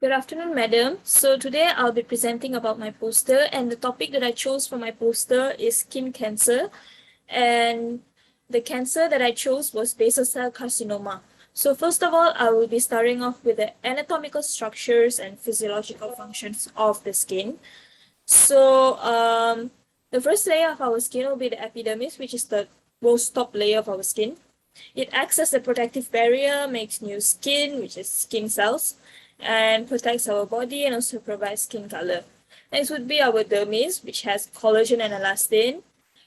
Good afternoon, madam. So today I'll be presenting about my poster, and the topic that I chose for my poster is skin cancer. And the cancer that I chose was basal cell carcinoma. So first of all, I will be starting off with the anatomical structures and physiological functions of the skin. So the first layer of our skin will be the epidermis, which is the most top layer of our skin. It acts as a protective barrier, makes new skin, which is skin cells, and protects our body and also provides skin color. Next would be our dermis, which has collagen and elastin.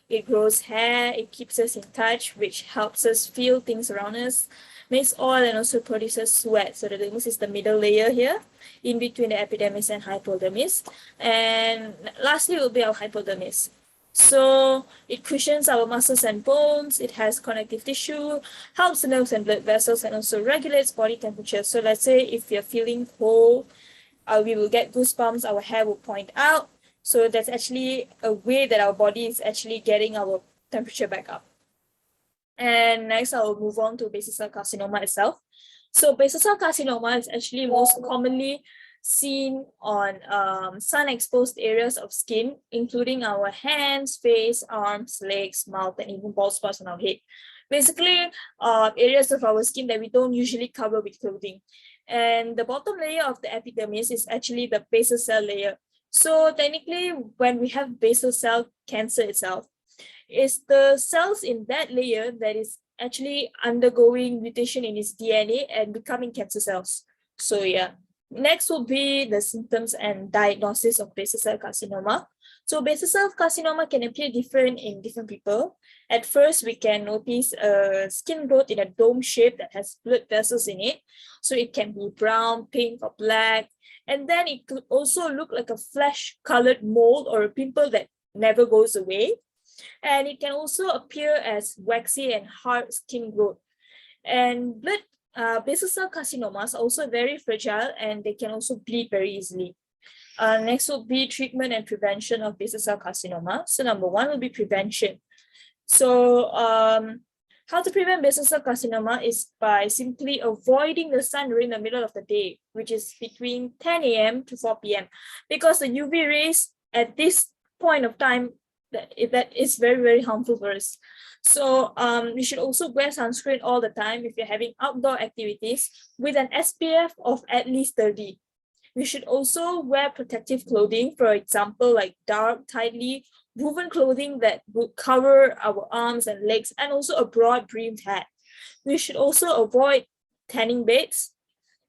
It grows hair, it keeps us in touch, which helps us feel things around us, makes oil, and also produces sweat. So the dermis is the middle layer here, in between the epidermis and hypodermis. And lastly will be our hypodermis. So it cushions our muscles and bones, it has connective tissue, helps the nerves and blood vessels, and also regulates body temperature. So let's say if you're feeling cold, we will get goosebumps, our hair will point out. So that's actually a way that our body is actually getting our temperature back up. And next, I will move on to basal cell carcinoma itself. So basal cell carcinoma is actually most commonly seen on sun-exposed areas of skin, including our hands, face, arms, legs, mouth, and even bald spots on our head. Basically, areas of our skin that we don't usually cover with clothing. And the bottom layer of the epidermis is actually the basal cell layer. So technically, when we have basal cell cancer itself, is the cells in that layer that is actually undergoing mutation in its DNA and becoming cancer cells. So yeah. Next will be the symptoms and diagnosis of basal cell carcinoma. So basal cell carcinoma can appear different in different people. At first, we can notice a skin growth in a dome shape that has blood vessels in it. So it can be brown, pink, or black. And then it could also look like a flesh-colored mole or a pimple that never goes away. And it can also appear as waxy and hard skin growth. And basal cell carcinomas are also very fragile and they can also bleed very easily. Next will be treatment and prevention of basal cell carcinoma. So number one will be prevention. So how to prevent basal cell carcinoma is by simply avoiding the sun during the middle of the day, which is between 10 a.m. to 4 p.m. because the UV rays at this point of time that is very, very harmful for us. So you should also wear sunscreen all the time if you're having outdoor activities with an SPF of at least 30. We should also wear protective clothing, for example, like dark, tightly woven clothing that would cover our arms and legs, and also a broad brimmed hat. We should also avoid tanning beds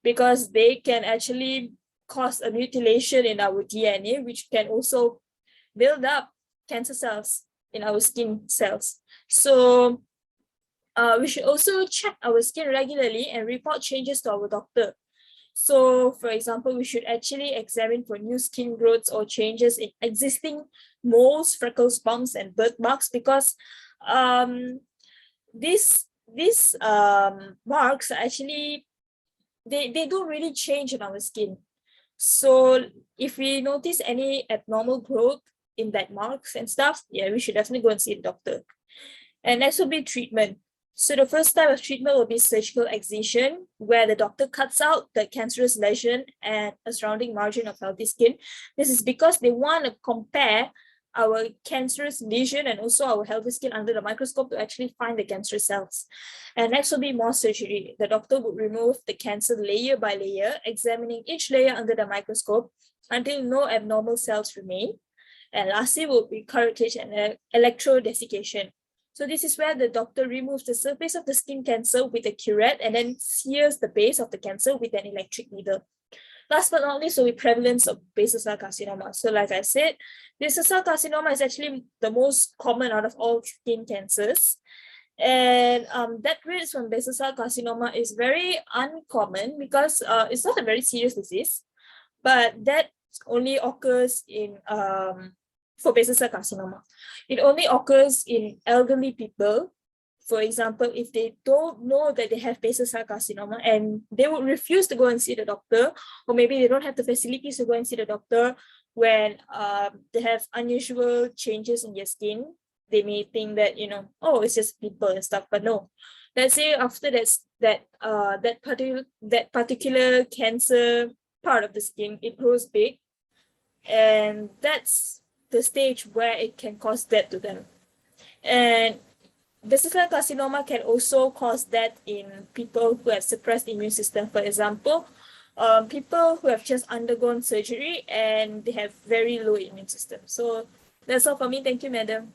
because they can actually cause a mutilation in our DNA, which can also build up cancer cells in our skin cells. So we should also check our skin regularly and report changes to our doctor. So, for example, we should actually examine for new skin growths or changes in existing moles, freckles, bumps, and birthmarks because these marks are actually they don't really change in our skin. So if we notice any abnormal growth in that marks and stuff, yeah, we should definitely go and see the doctor. And next will be treatment. So the first type of treatment will be surgical excision, where the doctor cuts out the cancerous lesion and a surrounding margin of healthy skin. This is because they want to compare our cancerous lesion and also our healthy skin under the microscope to actually find the cancerous cells. And next will be more surgery. The doctor would remove the cancer layer by layer, examining each layer under the microscope until no abnormal cells remain. And lastly will be curettage and electrodesiccation. So this is where the doctor removes the surface of the skin cancer with a curette and then sears the base of the cancer with an electric needle. Last but not least, will be prevalence of basal cell carcinoma. So like I said, basal cell carcinoma is actually the most common out of all skin cancers. And death rates from basal cell carcinoma is very uncommon because it's not a very serious disease, but that only occurs in for basal cell carcinoma. It only occurs in elderly people. For example, if they don't know that they have basal cell carcinoma and they would refuse to go and see the doctor, or maybe they don't have the facilities to go and see the doctor when they have unusual changes in their skin, they may think that, oh, it's just pimple and stuff, but no. Let's say after that particular cancer part of the skin, it grows big, and that's the stage where it can cause death to them. And basal carcinoma can also cause death in people who have suppressed immune system. For example, people who have just undergone surgery and they have very low immune system. So that's all for me. Thank you, madam.